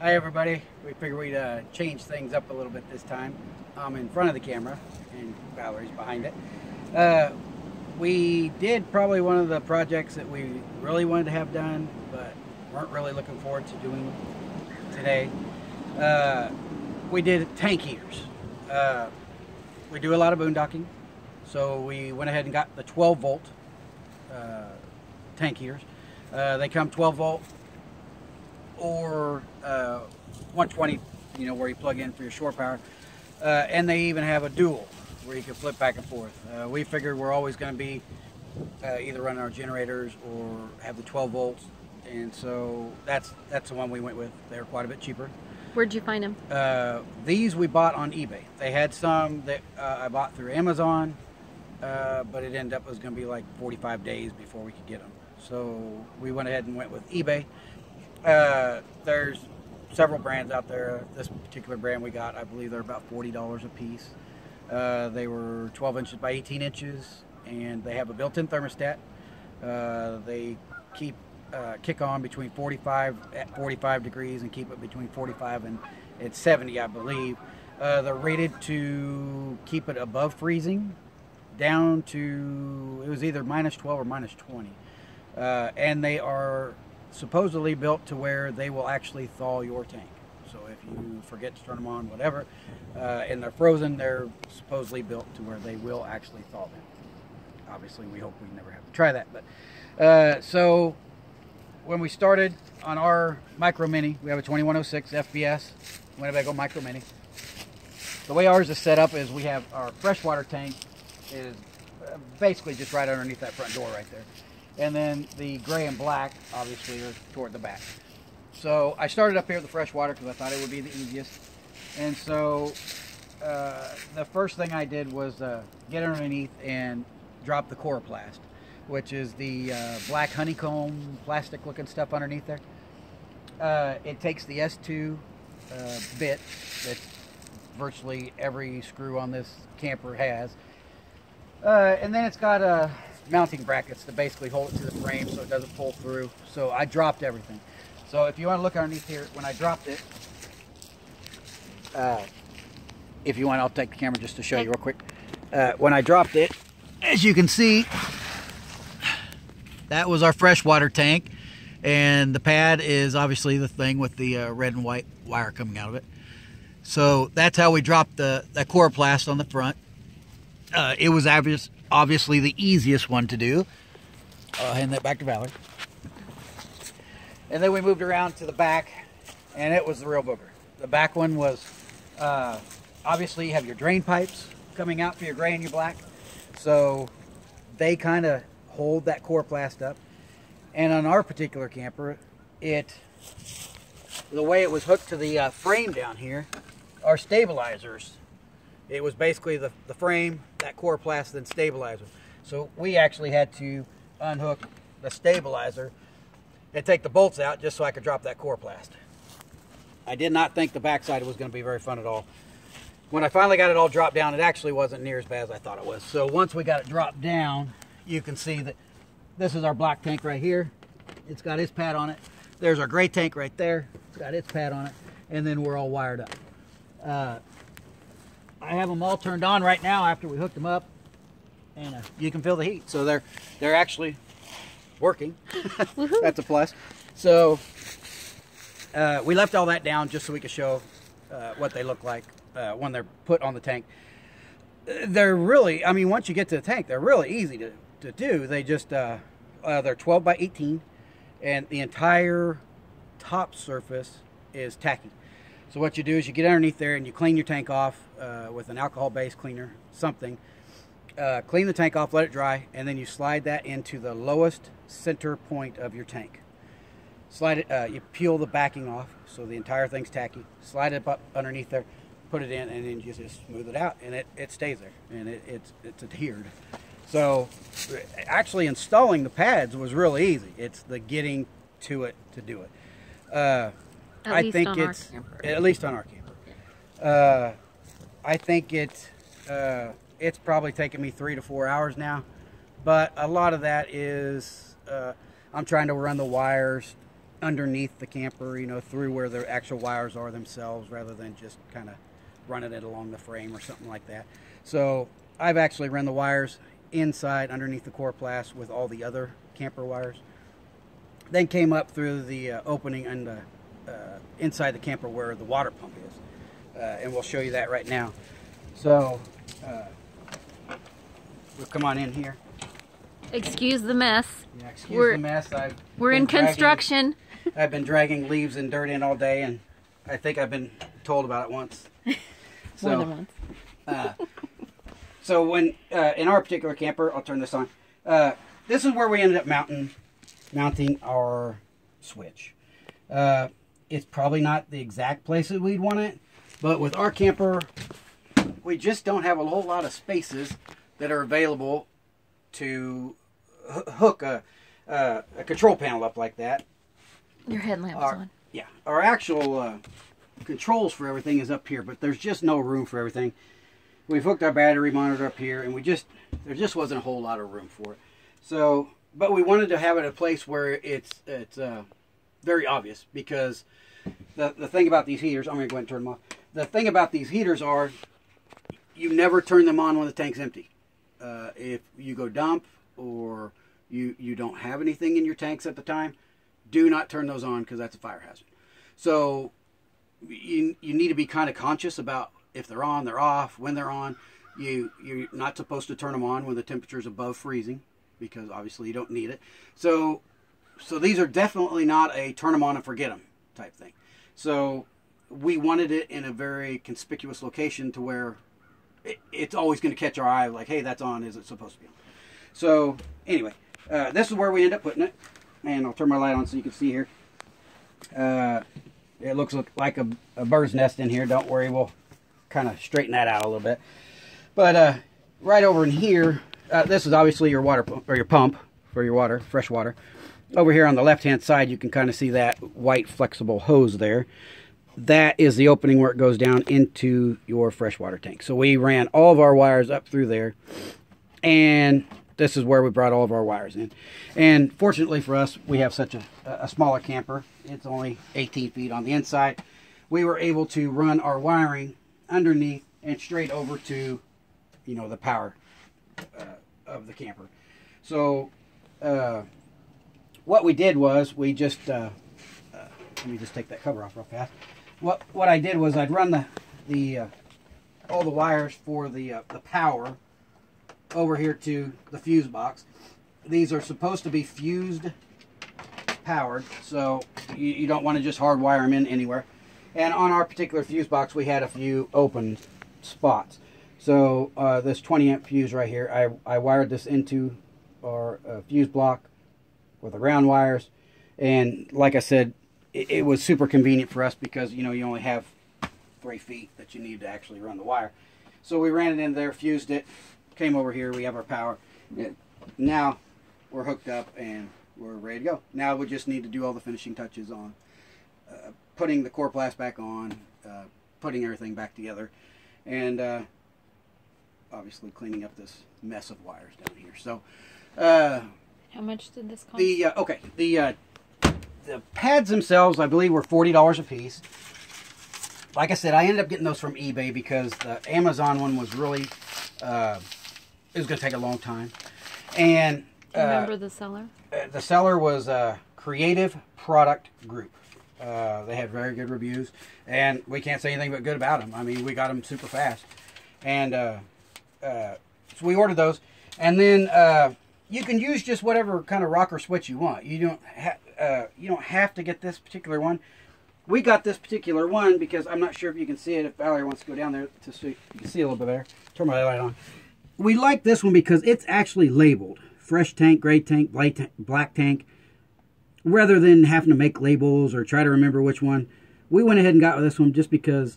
Hi everybody. We figured we'd change things up a little bit this time. I'm in front of the camera and Valerie's behind it. We did probably one of the projects that we really wanted to have done, but weren't really looking forward to doing today. We did tank heaters. We do a lot of boondocking, so we went ahead and got the 12 volt tank heaters. They come 12 volt or 120, you know, where you plug in for your shore power, and they even have a dual where you can flip back and forth. We figured we're always going to be either running our generators or have the 12 volts, and so that's the one we went with. They're quite a bit cheaper. Where'd you find them? These we bought on eBay. They had some that I bought through Amazon, but it ended up it was going to be like 45 days before we could get them. So we went ahead and went with eBay. There's several brands out there. This particular brand we got, I believe they're about $40 a piece. They were 12 inches by 18 inches, and they have a built-in thermostat. They kick on between 45 degrees and keep it between 45 and 70, I believe. They're rated to keep it above freezing, down to, it was either -12 or -20. And they are supposedly built to where they will actually thaw your tank. So if you forget to turn them on, whatever, and they're frozen, they're supposedly built to where they will actually thaw them. Obviously, we hope we never have to try that. But so when we started on our Micro Mini, we have a 2106 FBS Winnebago Micro Mini. The way ours is set up is we have our freshwater tank is basically just right underneath that front door right there. And then the gray and black, obviously, are toward the back. So I started up here with the freshwater because I thought it would be the easiest. And so the first thing I did was get underneath and drop the coroplast, which is the black honeycomb plastic looking stuff underneath there. It takes the S2 bit that virtually every screw on this camper has. And then it's got mounting brackets to basically hold it to the frame so it doesn't pull through. So I dropped everything. So if you want to look underneath here, when I dropped it, if you want, I'll take the camera just to show you real quick. When I dropped it, as you can see, that was our freshwater tank, and the pad is obviously the thing with the red and white wire coming out of it. So that's how we dropped the coroplast on the front. It was obviously the easiest one to do. I'll hand that back to Valerie. And then we moved around to the back, and it was the real booger. The back one was, obviously you have your drain pipes coming out for your gray and your black. So they kind of hold that coroplast up. And on our particular camper, the way it was hooked to the frame down here, our stabilizers, it was basically the frame, that coroplast, then stabilizer. So we actually had to unhook the stabilizer and take the bolts out just so I could drop that coroplast. I did not think the backside was going to be very fun at all. When I finally got it all dropped down, it actually wasn't near as bad as I thought it was. So once we got it dropped down, you can see that this is our black tank right here. It's got its pad on it. There's our gray tank right there. It's got its pad on it. And then we're all wired up. I have them all turned on right now after we hooked them up, and you can feel the heat. So they're actually working. That's a plus. So we left all that down just so we could show what they look like when they're put on the tank. They're really, I mean, once you get to the tank, they're really easy to do. They just they're 12 by 18, and the entire top surface is tacky. So what you do is you get underneath there and you clean your tank off with an alcohol-based cleaner, something. Clean the tank off, let it dry, and then you slide that into the lowest center point of your tank. Slide it, you peel the backing off so the entire thing's tacky. Slide it up underneath there, put it in, and then you just smooth it out, and it stays there, and it's adhered. So actually installing the pads was really easy. It's the getting to it to do it. I think it's at least on our camper. I think it's probably taken me 3 to 4 hours now, but a lot of that is I'm trying to run the wires underneath the camper, you know, through where the actual wires are themselves, rather than just kind of running it along the frame or something like that. So I've actually run the wires inside underneath the coroplast with all the other camper wires. Then came up through the opening and inside the camper where the water pump is. And we'll show you that right now. So we'll come on in here. Excuse the mess. Yeah, excuse the mess. We're in construction. I've been dragging leaves and dirt in all day, and I think I've been told about it once. So, More than once. So when in our particular camper, I'll turn this on. This is where we ended up mounting our switch. It's probably not the exact place that we'd want it, but with our camper, we just don't have a whole lot of spaces that are available to hook a control panel up like that. Your headlamp's on. Yeah, our actual controls for everything is up here, but there's just no room for everything. We've hooked our battery monitor up here, and there just wasn't a whole lot of room for it. So, but we wanted to have it a place where it's very obvious, because the thing about these heaters, I'm going to go ahead and turn them off. The thing about these heaters are, you never turn them on when the tank's empty. If you go dump or you don't have anything in your tanks at the time, do not turn those on, because that's a fire hazard. So you need to be kind of conscious about if they're on, they're off, when they're on. You're not supposed to turn them on when the temperature is above freezing, because obviously you don't need it. So these are definitely not a turn them on and forget them type thing. So we wanted it in a very conspicuous location to where it's always going to catch our eye, like, hey, that's on, is it supposed to be on? So anyway, this is where we end up putting it. And I'll turn my light on so you can see here. It looks like a bird's nest in here. Don't worry, we'll kind of straighten that out a little bit. But right over in here, this is obviously your water pump, or your pump for your water, fresh water. Over here on the left-hand side, you can kind of see that white flexible hose there. That is the opening where it goes down into your freshwater tank. So we ran all of our wires up through there, and this is where we brought all of our wires in. And fortunately for us, we have such a smaller camper. It's only 18 feet on the inside. We were able to run our wiring underneath and straight over to, you know, the power of the camper. So what we did was we just let me just take that cover off real fast. What I did was I'd run all the wires for the power over here to the fuse box. These are supposed to be fused powered, so you don't want to just hardwire them in anywhere. And on our particular fuse box, we had a few open spots. So this 20 amp fuse right here, I wired this into our fuse block with the ground wires. And like I said, it was super convenient for us, because you know you only have 3 feet that you need to actually run the wire. So we ran it in there, fused it, came over here, we have our power. Now we're hooked up and we're ready to go. Now we just need to do all the finishing touches on putting the coroplast back on, putting everything back together, and obviously cleaning up this mess of wires down here. So how much did this cost? The pads themselves, I believe, were $40 a piece. Like I said, I ended up getting those from eBay because the Amazon one was really, it was going to take a long time. And do you remember the seller? The seller was Creative Product Group. They had very good reviews, and we can't say anything but good about them. I mean, we got them super fast. And so we ordered those. And then you can use just whatever kind of rocker switch you want. You don't have to get this particular one. We got this particular one because I'm not sure if you can see it. If Valerie wants to go down there to see, you can see a little bit better. Turn my light on. We like this one because it's actually labeled fresh tank, gray tank, black tank. Rather than having to make labels or try to remember which one, we went ahead and got this one just because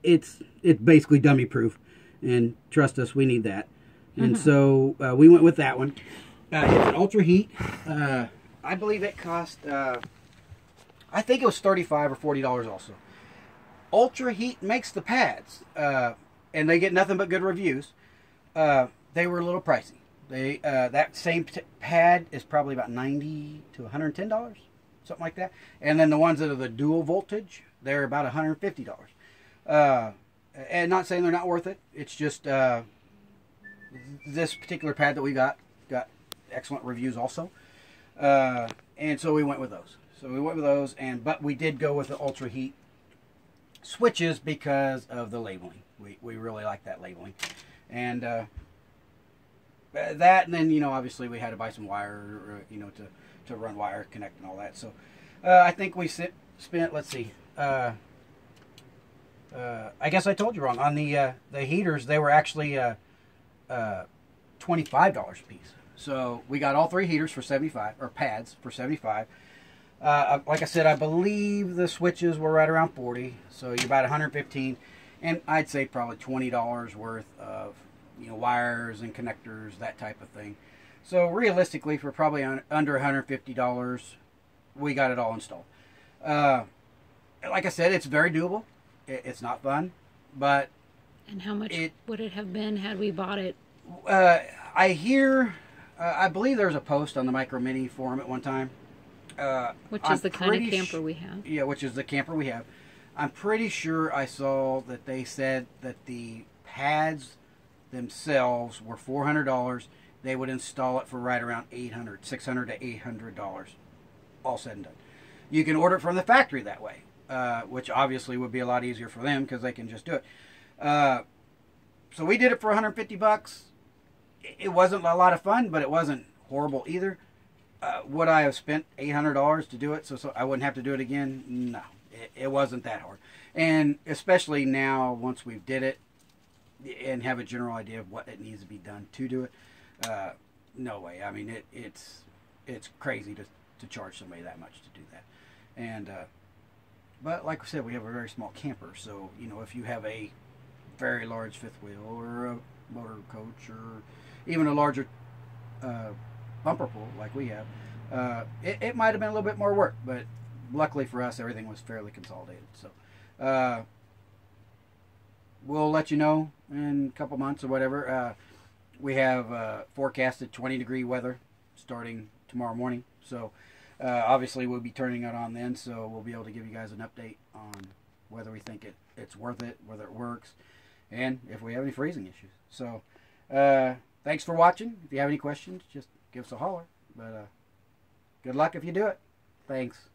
it's basically dummy proof, and trust us, we need that. And so we went with that one. It's an ultra heat. I believe it cost, I think it was $35 or $40 also. Ultra Heat makes the pads, and they get nothing but good reviews. They were a little pricey. That same pad is probably about $90 to $110. something like that. And then the ones that are the dual voltage, they're about $150. And not saying they're not worth it. It's just this particular pad that we got excellent reviews also. And so we went with those. But we did go with the Ultra Heat switches because of the labeling. We really like that labeling. And that, and then, obviously we had to buy some wire, to run wire, connect, and all that. So I think we spent, let's see, I guess I told you wrong. On the heaters, they were actually $25 a piece. So we got all 3 heaters for $75, or pads for $75. Like I said, I believe the switches were right around $40, so you're about $115, and I'd say probably $20 worth of wires and connectors, that type of thing. So realistically, for probably under $150, we got it all installed. Like I said, it's very doable. It's not fun, but and how much would it have been had we bought it? I hear, I believe there was a post on the Micro Minnie forum at one time. Which is the kind of camper we have. Yeah, which is the camper we have. I'm pretty sure I saw that they said that the pads themselves were $400. They would install it for right around $600 to $800, all said and done. You can order it from the factory that way, which obviously would be a lot easier for them because they can just do it. So we did it for $150. It wasn't a lot of fun, but it wasn't horrible either. Would I have spent $800 to do it so I wouldn't have to do it again? No, it wasn't that hard. And especially now, once we've did it and have a general idea of what it needs to be done to do it, no way. I mean, it's crazy to charge somebody that much to do that. And but like I said, we have a very small camper, so if you have a very large fifth wheel or a motor coach or even a larger bumper pull like we have, it might have been a little bit more work, but luckily for us, everything was fairly consolidated. So we'll let you know in a couple months or whatever. We have forecasted 20-degree weather starting tomorrow morning, so obviously we'll be turning it on then, so we'll be able to give you guys an update on whether we think it's worth it, whether it works, and if we have any freezing issues. So thanks for watching. If you have any questions, just give us a holler. But good luck if you do it. Thanks.